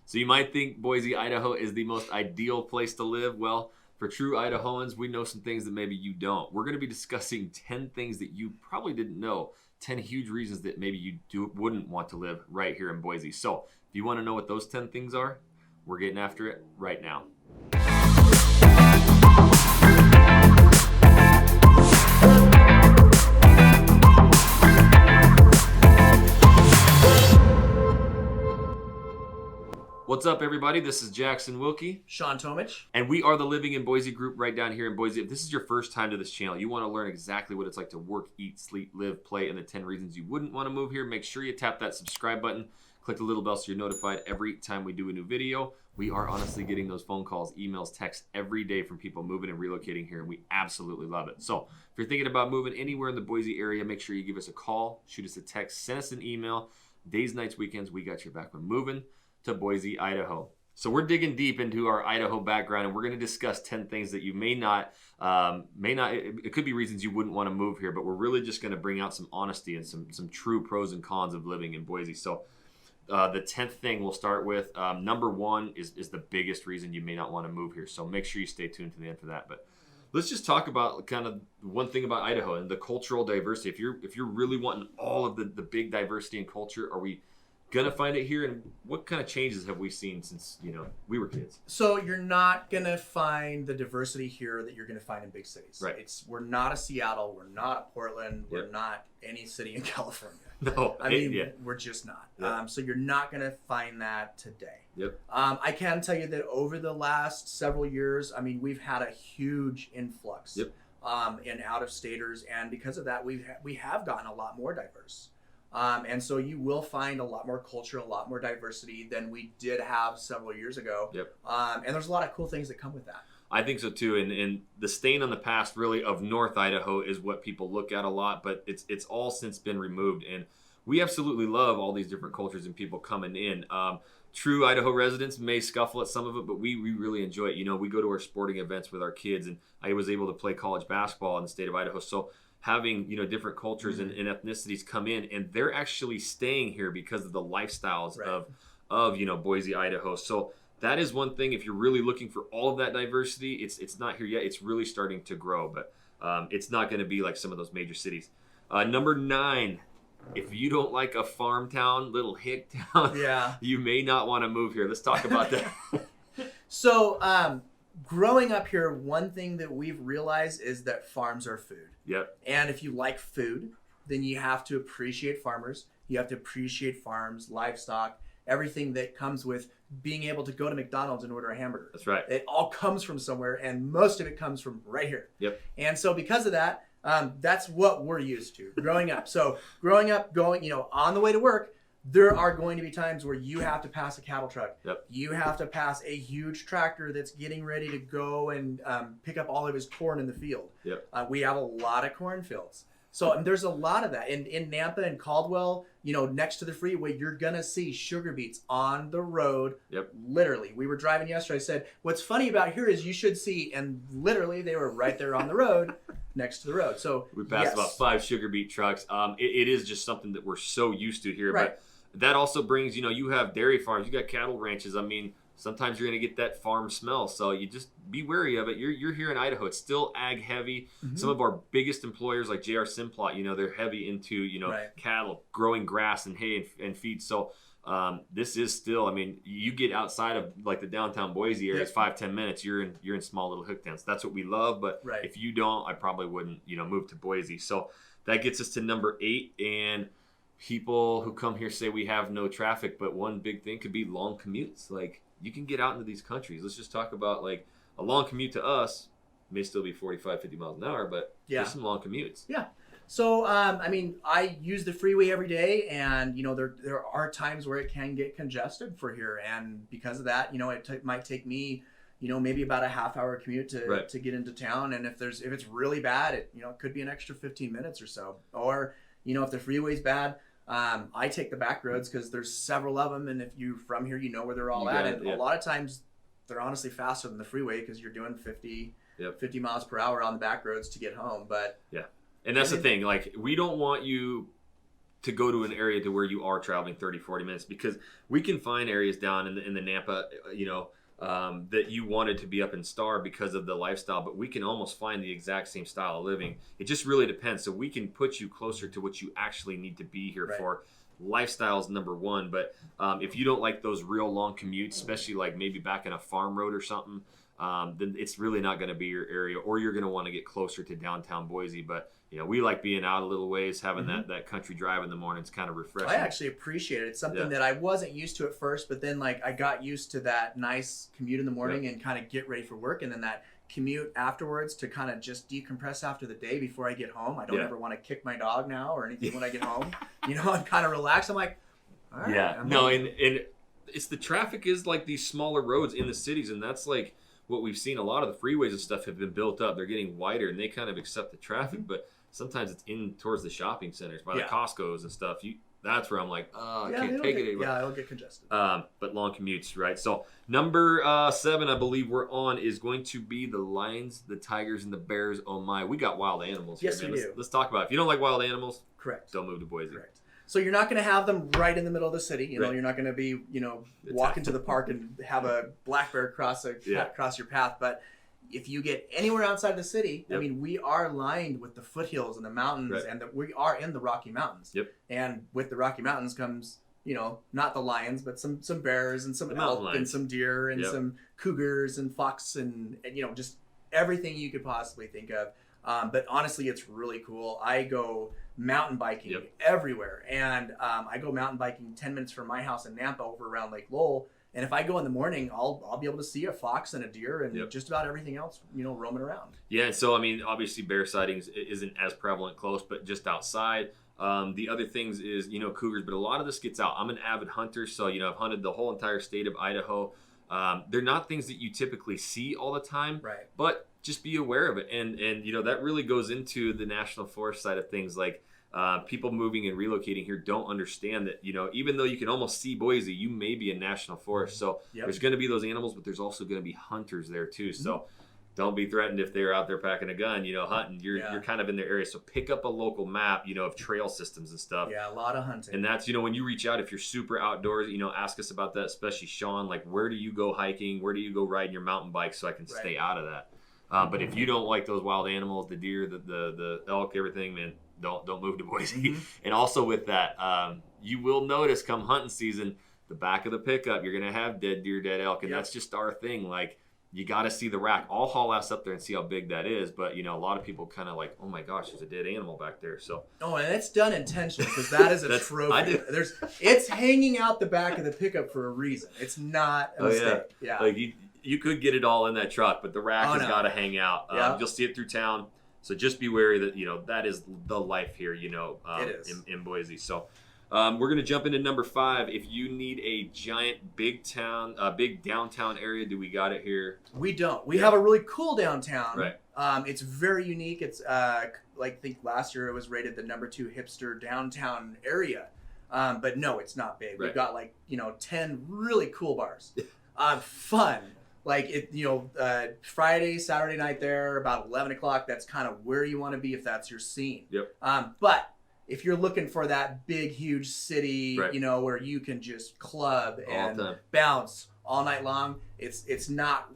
So you might think Boise, Idaho is the most ideal place to live. Well, for true Idahoans, we know some things that maybe you don't. We're going to be discussing 10 things that you probably didn't know, 10 huge reasons that maybe you wouldn't want to live right here in Boise. So if you want to know what those 10 things are, we're getting after it right now. What's up, everybody? This is Jackson Wilkie. Shawn Tomich. And we are the Living in Boise group right down here in Boise. If this is your first time to this channel, you want to learn exactly what it's like to work, eat, sleep, live, play, and the 10 reasons you wouldn't want to move here, make sure you tap that subscribe button. Click the little bell so you're notified every time we do a new video. We are honestly getting those phone calls, emails, texts every day from people moving and relocating here, and we absolutely love it. So if you're thinking about moving anywhere in the Boise area, make sure you give us a call, shoot us a text, send us an email. Days, nights, weekends, we got your back when moving to Boise, Idaho. So we're digging deep into our Idaho background, and we're going to discuss 10 things that you may not, it could be reasons you wouldn't want to move here, but we're really just going to bring out some honesty and some true pros and cons of living in Boise. So the 10th thing we'll start with, number one is the biggest reason you may not want to move here. So make sure you stay tuned to the end for that. But let's just talk about kind of one thing about Idaho and the cultural diversity. If you're really wanting all of the big diversity and culture, are we gonna find it here? And what kind of changes have we seen since we were kids? So you're not gonna find the diversity here that you're gonna find in big cities. Right. We're not a Seattle. We're not a Portland. Yep. We're not any city in California. No, I mean, we're just not. Yep. So you're not gonna find that today. Yep. I can tell you that over the last several years, I mean, we've had a huge influx. Yep. In out-of-staters, and because of that, we have gotten a lot more diverse. And so you will find a lot more culture, a lot more diversity than we did have several years ago. Yep. And there's a lot of cool things that come with that. I think so too. And the stain on the past really of North Idaho is what people look at a lot, but it's all since been removed. And we absolutely love all these different cultures and people coming in. True Idaho residents may scuffle at some of it, but we really enjoy it. We go to our sporting events with our kids, and I was able to play college basketball in the state of Idaho. So having different cultures and ethnicities come in, and they're actually staying here because of the lifestyles of Boise, Idaho. So that is one thing. If you're really looking for all of that diversity, it's not here yet. It's really starting to grow, but it's not going to be like some of those major cities. Number 9, if you don't like a farm town, little hick town, you may not want to move here. Let's talk about that. So growing up here, one thing that we've realized is that farms are food. Yep. And if you like food, then you have to appreciate farmers. You have to appreciate farms, livestock, everything that comes with being able to go to McDonald's and order a hamburger. That's right. It all comes from somewhere, and most of it comes from right here. Yep. And so because of that, that's what we're used to growing up. So growing up, going, on the way to work, there are going to be times where you have to pass a cattle truck. Yep. You have to pass a huge tractor that's getting ready to go and pick up all of his corn in the field. Yep. We have a lot of cornfields. So there's a lot of that. In Nampa and Caldwell, next to the freeway, you're going to see sugar beets on the road. Yep. Literally. We were driving yesterday. I said, what's funny about here is you should see, and literally they were right there on the road, next to the road. So we passed about 5 sugar beet trucks. It is just something that we're so used to here. Right. But that also brings, you have dairy farms, you got cattle ranches. I mean, sometimes you're going to get that farm smell. So you just be wary of it. You're here in Idaho. It's still ag heavy. Mm-hmm. Some of our biggest employers like JR Simplot, they're heavy into, cattle, growing grass and hay and feed. So this is still, you get outside of like the downtown Boise area, it's 5-10 minutes, you're in small little hook towns. That's what we love. But if you don't, I probably wouldn't, move to Boise. So that gets us to number 8. And people who come here say we have no traffic, but one big thing could be long commutes. Like, you can get out into these countries. Let's just talk about like a long commute to us may still be 45, 50 miles an hour, but there's some long commutes. Yeah. So, I use the freeway every day, and, there are times where it can get congested for here. And because of that, it might take me, maybe about a half-hour commute to get into town. And if it's really bad, it could be an extra 15 minutes or so. Or, if the freeway's bad, I take the back roads because there's several of them, and if you're from here, where they're all at. And a lot of times, they're honestly faster than the freeway because you're doing 50 miles per hour on the back roads to get home. But and that's the thing. Like, we don't want you to go to an area to where you are traveling 30, 40 minutes, because we can find areas down in the Nampa, that you wanted to be up in Star because of the lifestyle, but we can almost find the exact same style of living. It just really depends. So we can put you closer to what you actually need to be here for. Lifestyle is number one, but if you don't like those real long commutes, especially like maybe back in a farm road or something, then it's really not going to be your area, or you're going to want to get closer to downtown Boise. But we like being out a little ways, having that country drive in the morning. It's kind of refreshing. I actually appreciate it. It's something that I wasn't used to at first, but then like I got used to that nice commute in the morning and kind of get ready for work, and then that commute afterwards to kind of just decompress after the day before I get home. I don't ever want to kick my dog now or anything when I get home. I'm kind of relaxed. I'm like, all right. And it's the traffic is like these smaller roads in the cities, and that's like what we've seen. A lot of the freeways and stuff have been built up. They're getting wider, and they kind of accept the traffic, but sometimes it's in towards the shopping centers by the Costco's and stuff. That's where I'm like, I can't take it anymore. Yeah, it'll get congested. But long commutes, right? So number 7, I believe we're on, is going to be the Lions, the Tigers, and the Bears. Oh my, we got wild animals here. Yes, we do. Let's talk about it. If you don't like wild animals, correct, don't move to Boise. Correct. So you're not going to have them right in the middle of the city. You're not going to be, walk into the park and have a black bear cross your path. But if you get anywhere outside the city, I mean, we are lined with the foothills and the mountains, and we are in the Rocky Mountains. And with the Rocky Mountains comes, not the lions, but some bears and some elk and some deer and some cougars and fox and just everything you could possibly think of. But honestly, it's really cool. I go mountain biking everywhere, and I go mountain biking 10 minutes from my house in Nampa over around Lake Lowell. And if I go in the morning, I'll be able to see a fox and a deer and just about everything else, roaming around. Yeah, so I mean, obviously bear sightings isn't as prevalent close, but just outside. The other things is, cougars, but a lot of this gets out. I'm an avid hunter, so, I've hunted the whole entire state of Idaho. They're not things that you typically see all the time, but just be aware of it. And that really goes into the national forest side of things. Like, people moving and relocating here don't understand that, even though you can almost see Boise, you may be a national forest. So there's going to be those animals, but there's also going to be hunters there too. So don't be threatened if they're out there packing a gun, hunting. You're kind of in their area. So pick up a local map, of trail systems and stuff. Yeah, a lot of hunting. And that's, when you reach out, if you're super outdoors, ask us about that, especially Shawn. Like, where do you go hiking? Where do you go riding your mountain bike so I can stay out of that? But if you don't like those wild animals, the deer, the elk, everything, man, don't move to Boise. And also with that, you will notice come hunting season, the back of the pickup, you're going to have dead deer, dead elk. And that's just our thing. Like, you got to see the rack. I'll haul ass up there and see how big that is. But, a lot of people kind of like, oh my gosh, there's a dead animal back there. So. Oh, and it's done intentionally because that is a trophy. It's hanging out the back of the pickup for a reason. It's not a mistake. Yeah. Like you could get it all in that truck, but the rack has got to hang out. You'll see it through town. So just be wary that, that is the life here, it is. In Boise. So we're going to jump into number 5. If you need a giant big downtown area, do we got it here? We don't. We have a really cool downtown. Right. It's very unique. It's I think last year it was rated the number 2 hipster downtown area. But no, it's not big. We've got 10 really cool bars. Fun. Like Friday, Saturday night there, about 11 o'clock, that's kind of where you want to be if that's your scene. But if you're looking for that big, huge city, where you can just club and bounce all night long, it's not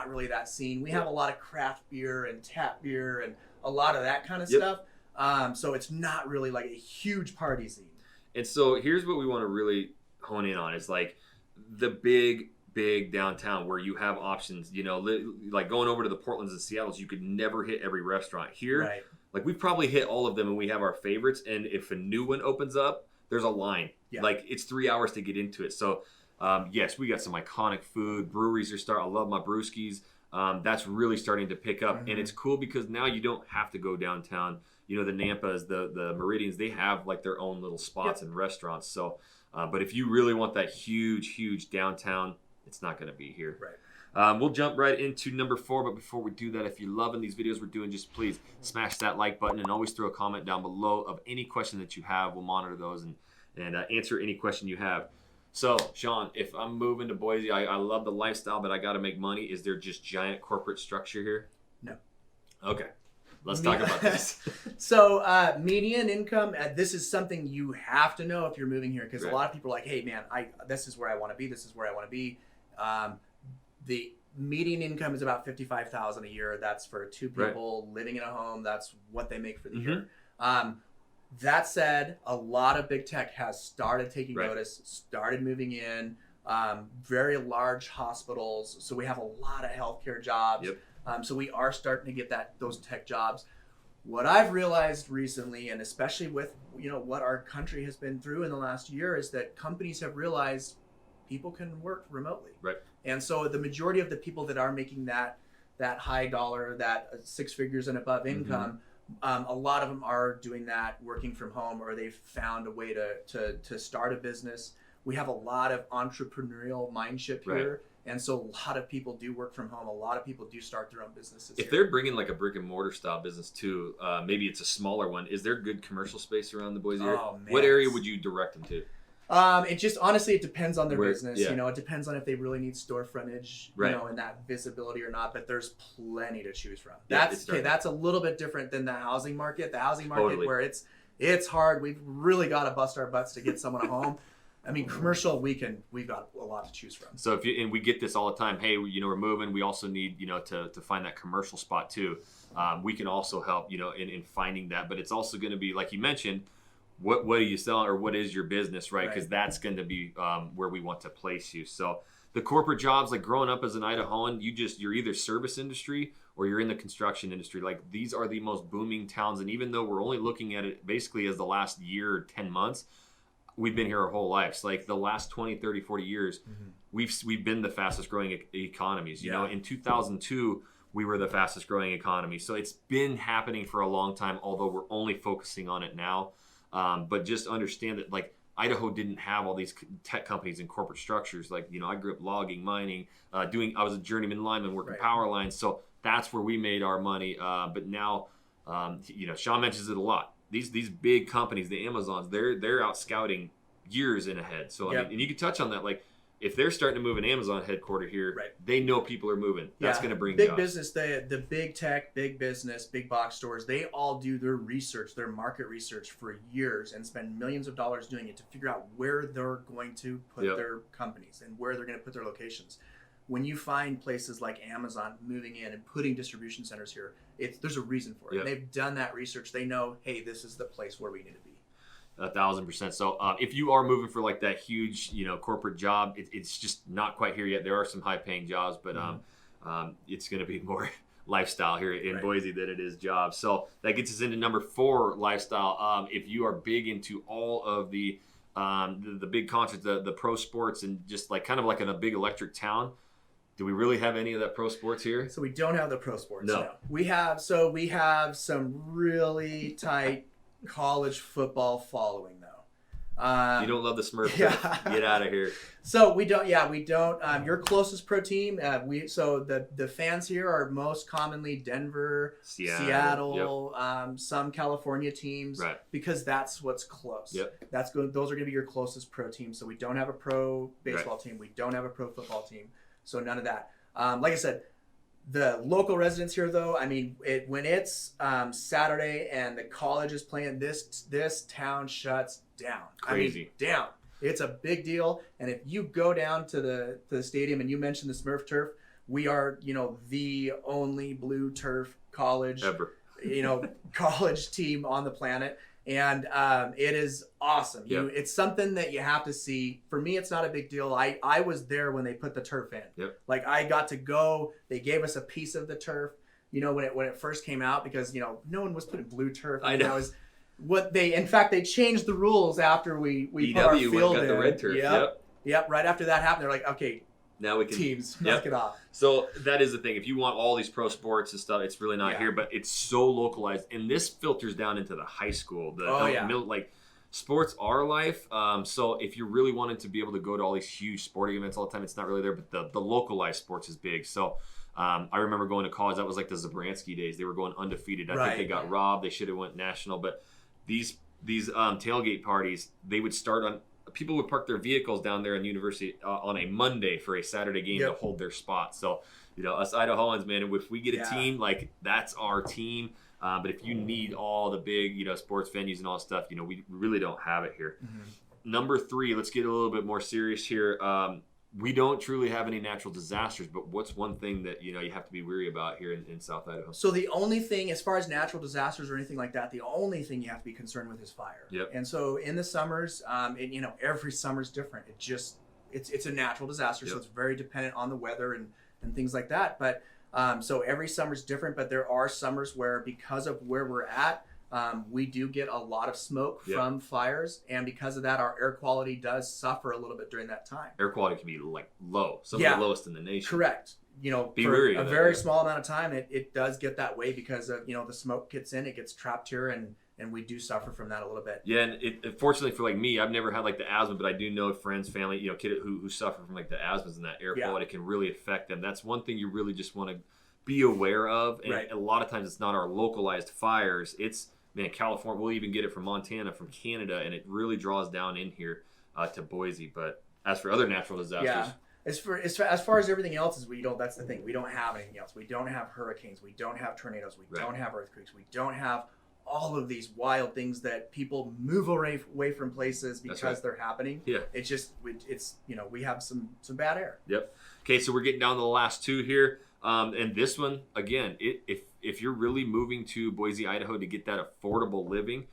really that scene. We have a lot of craft beer and tap beer and a lot of that kind of stuff. So it's not really like a huge party scene. And so here's what we want to really hone in on is like the big downtown where you have options, like going over to the Portlands and Seattles, you could never hit every restaurant here. Like we've probably hit all of them and we have our favorites. And if a new one opens up, there's a line. Like it's 3 hours to get into it. So yes, we got some iconic food. Breweries are starting. I love my brewskis. That's really starting to pick up. And it's cool because now you don't have to go downtown. The Nampas, the Meridians, they have like their own little spots and restaurants. So, but if you really want that huge downtown, it's not going to be here. We'll jump right into number 4, but before we do that, if you're loving these videos we're doing, just please smash that like button and always throw a comment down below of any question that you have. We'll monitor those and answer any question you have. So, Shawn, if I'm moving to Boise, I love the lifestyle, but I got to make money. Is there just giant corporate structure here? No. Okay. Let's talk about this. So median income, this is something you have to know if you're moving here, because a lot of people are like, hey man, this is where I want to be. This is where I want to be. The median income is about $55,000 a year. That's for two people living in a home. That's what they make for the year. That said, a lot of big tech has started taking notice, started moving in. Very large hospitals. So we have a lot of healthcare jobs. So we are starting to get those tech jobs. What I've realized recently, and especially with what our country has been through in the last year, is that companies have realized people can work remotely. And so the majority of the people that are making that high dollar, that 6 figures and above income, a lot of them are doing that working from home, or they've found a way to start a business. We have a lot of entrepreneurial mindship here. And so a lot of people do work from home. A lot of people do start their own businesses. If they're bringing like a brick and mortar style business too, maybe it's a smaller one. Is there good commercial space around the Boise area? Man. What area would you direct them to? It just honestly, it depends on their business. It depends on if they really need store frontage, and that visibility or not. But there's plenty to choose from. That's a little bit different than the housing market. The housing market where it's hard. We've really got to bust our butts to get someone a home. I mean, commercial, we've got a lot to choose from. So and we get this all the time. Hey, we're moving. We also need, to find that commercial spot too. We can also help, in finding that. But it's also going to be, like you mentioned, what do you sell, or what is your business, right? Because that's going to be where we want to place you. So the corporate jobs, like growing up as an Idahoan, you're either service industry or you're in the construction industry. Like these are the most booming towns. And even though we're only looking at it basically as the last year or 10 months, we've been here our whole lives. Like the last 20, 30, 40 years, we've been the fastest growing economies. You know, in 2002, we were the fastest growing economy. So it's been happening for a long time, although we're only focusing on it now. But just understand that, like, Idaho didn't have all these tech companies and corporate structures. Like, I grew up logging, mining, I was a journeyman lineman working power lines. So that's where we made our money. But now, Shawn mentions it a lot. These big companies, the Amazons, they're out scouting years in ahead. So I mean, and you can touch on that. Like if they're starting to move an Amazon headquarter here, they know people are moving. That's going to bring big jobs. Business. The big tech, big business, big box stores. They all do their research, their market research for years, and spend millions of dollars doing it to figure out where they're going to put their companies and where they're going to put their locations. When you find places like Amazon moving in and putting distribution centers here, there's a reason for it. They've done that research. They know, hey, this is the place where we need to be. 1,000%. So if you are moving for like that huge, corporate job, it's just not quite here yet. There are some high-paying jobs, but it's going to be more lifestyle here in Boise than it is jobs. So that gets us into number 4, lifestyle. If you are big into all of the big concerts, the pro sports, and just like kind of like in a big electric town. Do we really have any of that pro sports here? So we don't have the pro sports. No. We have some really tight college football following though. You don't love the Smurfs? Get out of here. So we don't. Your closest pro team. The fans here are most commonly Denver, Seattle, some California teams, because that's what's close. Those are going to be your closest pro teams. So we don't have a pro baseball team. We don't have a pro football team. So none of that. Like I said, the local residents here, though, I mean, when it's Saturday and the college is playing, this town shuts down. Crazy. Down. It's a big deal. And if you go down to the stadium and you mentioned the Smurf turf, we are, the only blue turf college ever. College team on the planet. And it is awesome. It's something that you have to see. For me, it's not a big deal. I was there when they put the turf in. Like I got to go. They gave us a piece of the turf. When it first came out, because no one was putting blue turf. I know. In fact, they changed the rules after we put our field got in. The red turf. Yep. Right after that happened, they're like, okay. Now we can teams knock it off. So that is the thing. If you want all these pro sports and stuff, it's really not here, but it's so localized, and this filters down into the high school. Like sports are life. So if you're really wanting to be able to go to all these huge sporting events all the time, it's not really there. But the localized sports is big. So I remember going to college. That was like the Zabransky days. They were going undefeated. I think they got robbed. They should have went national. But these tailgate parties, they would start on. People would park their vehicles down there in university on a Monday for a Saturday game to hold their spot. So, us Idahoans, man, if we get a team, like that's our team. But if you need all the big, sports venues and all that stuff, we really don't have it here. Number 3, let's get a little bit more serious here. We don't truly have any natural disasters, but what's one thing that you have to be weary about here in South Idaho? So the only thing, as far as natural disasters or anything like that, the only thing you have to be concerned with is fire. Yep. And so in the summers, every summer's different. It's a natural disaster, so it's very dependent on the weather and things like that. But so every summer's different, but there are summers where, because of where we're at, we do get a lot of smoke from fires, and because of that, our air quality does suffer a little bit during that time. Air quality can be like low, some of the lowest in the nation. Correct. Be for wary a of very that, small amount of time, it does get that way because of the smoke gets in, it gets trapped here, and we do suffer from that a little bit. Yeah, and fortunately for like me, I've never had like the asthma, but I do know friends, family, kid who suffer from like the asthmas, and that air quality can really affect them. That's one thing you really just want to be aware of. And a lot of times it's not our localized fires. It's California. We'll even get it from Montana, from Canada, and it really draws down in here to Boise. But as for other natural disasters, as far as everything else that's the thing. We don't have anything else. We don't have hurricanes. We don't have tornadoes. We don't have earthquakes. We don't have all of these wild things that people move away from places because they're happening. Yeah, it's just we have some bad air. Yep. Okay, so we're getting down to the last 2 here. And this one, again, if you're really moving to Boise, Idaho to get that affordable living,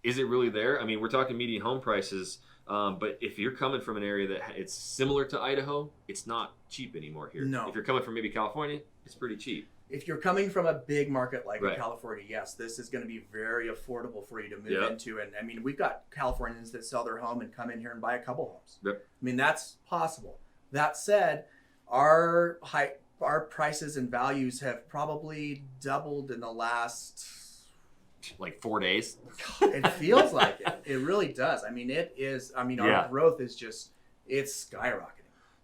is it really there? I mean, we're talking median home prices, but if you're coming from an area that it's similar to Idaho, it's not cheap anymore here. No. If you're coming from maybe California, it's pretty cheap. If you're coming from a big market like California, yes, this is going to be very affordable for you to move into. And I mean, we've got Californians that sell their home and come in here and buy a couple homes. Yep. I mean, that's possible. That said, our prices and values have probably doubled in the last like 4 days. It feels like it. It really does. I mean, it is. I mean, our growth is it's skyrocketing.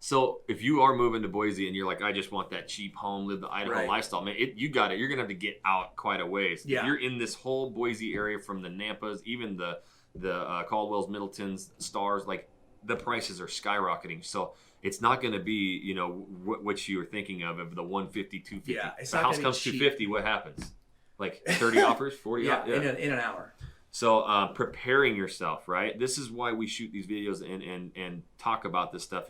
So if you are moving to Boise and you're like, I just want that cheap home, live the Idaho lifestyle, man, you got it. You're gonna have to get out quite a ways. Yeah. If you're in this whole Boise area, from the Nampas, even the Caldwells, Middletons, Stars, like the prices are skyrocketing. So it's not going to be, what you were thinking of the 150, 250. Yeah, if the house comes cheap. 250, what happens? Like 30 offers, 40 offers? Yeah, in an hour. So preparing yourself, right? This is why we shoot these videos and talk about this stuff.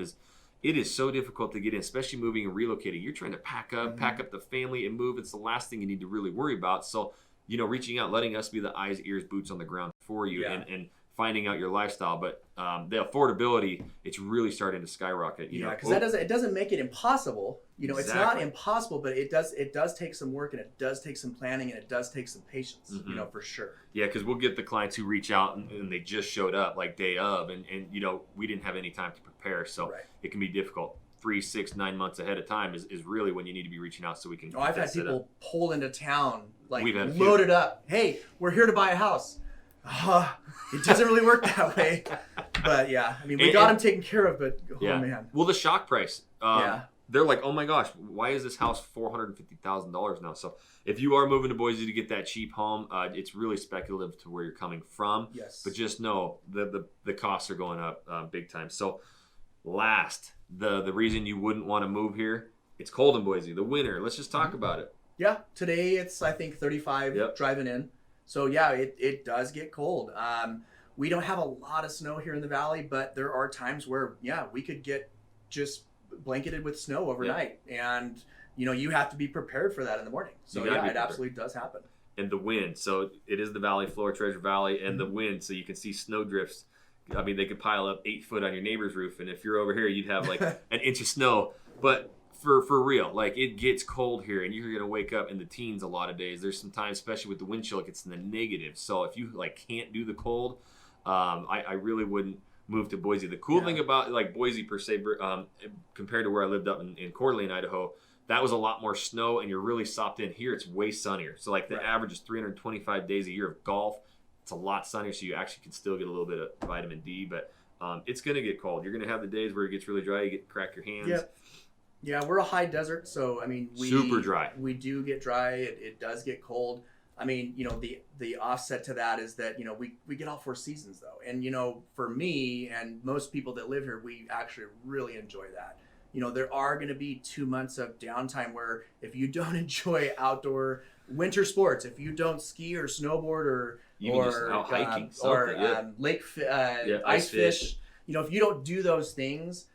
It is so difficult to get in, especially moving and relocating. You're trying to pack up the family and move. It's the last thing you need to really worry about. So, reaching out, letting us be the eyes, ears, boots on the ground for you, and finding out your lifestyle. But the affordability, it's really starting to skyrocket. Because it doesn't make it impossible. It's not impossible, but it does take some work, and it does take some planning, and it does take some patience. For sure. Yeah, because we'll get the clients who reach out and they just showed up like day of, and we didn't have any time to prepare, so it can be difficult. 3, 6, 9 months ahead of time is really when you need to be reaching out so we can. I've had people pull into town loaded up. Hey, we're here to buy a house. It doesn't really work that way, but yeah, I mean, we got them taken care of, but man. Well, the shock price. They're like, oh my gosh, why is this house $450,000 now? So if you are moving to Boise to get that cheap home, it's really speculative to where you're coming from. Yes. But just know the costs are going up big time. So last, the reason you wouldn't want to move here, it's cold in Boise. The winter. Let's just talk about it. Yeah. Today it's, I think, 35 driving in. So yeah, it does get cold. We don't have a lot of snow here in the valley, but there are times where we could get just blanketed with snow overnight, and you have to be prepared for that in the morning. So it absolutely does happen. And the wind. So it is the valley floor, Treasure Valley, and the wind. So you can see snow drifts. I mean, they could pile up 8 foot on your neighbor's roof, and if you're over here, you'd have like an inch of snow. But for real, like, it gets cold here, and you're gonna wake up in the teens a lot of days. There's some times, especially with the wind chill, it gets in the negative. So if you can't do the cold, I really wouldn't move to Boise. The cool thing about Boise per se, compared to where I lived up in Coeur d'Alene, Idaho, that was a lot more snow, and you're really sopped in. Here it's way sunnier. So the average is 325 days a year of golf. It's a lot sunnier, so you actually can still get a little bit of vitamin D. But it's gonna get cold. You're gonna have the days where it gets really dry. You crack your hands. Yep. Yeah, we're a high desert, so I mean, super dry. We do get dry. It does get cold. I mean, the offset to that is that, we get all 4 seasons though. And, for me and most people that live here, we actually really enjoy that. you know, there are going to be 2 months of downtime where if you don't enjoy outdoor winter sports, if you don't ski or snowboard or Even just out hiking, ice fish, you know, if you don't do those things,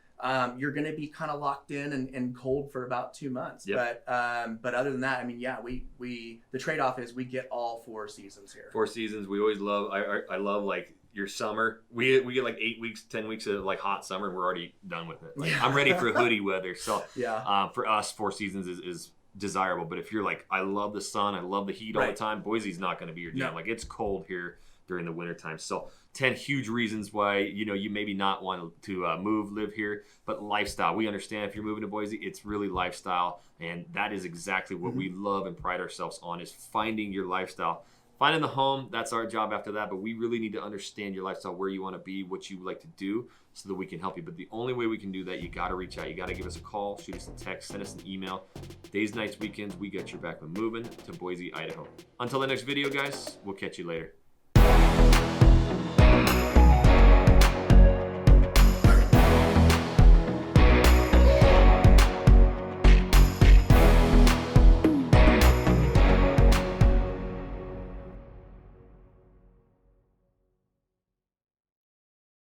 you're going to be kind of locked in and cold for about 2 months. Yep. But other than that, I mean, yeah, we the trade-off is we get all 4 seasons here. 4 seasons. We always love. I love like your summer. We get like 8 weeks, 10 weeks of like hot summer, and we're already done with it. Like, I'm ready for hoodie weather. So yeah, for us, 4 seasons is desirable. But if you're like, I love the sun, I love the heat all the time, Boise's not going to be your jam. No. Like, it's cold here during the winter time. So 10 huge reasons why, you know, you maybe not want to live here, but lifestyle. We understand if you're moving to Boise, it's really lifestyle, and that is exactly what we love and pride ourselves on, is finding your lifestyle. Finding the home, that's our job after that, but we really need to understand your lifestyle, where you want to be, what you like to do, so that we can help you. But the only way we can do that, you got to reach out. You got to give us a call, shoot us a text, send us an email. Days, nights, weekends, we got your back when moving to Boise, Idaho. Until the next video, guys, we'll catch you later.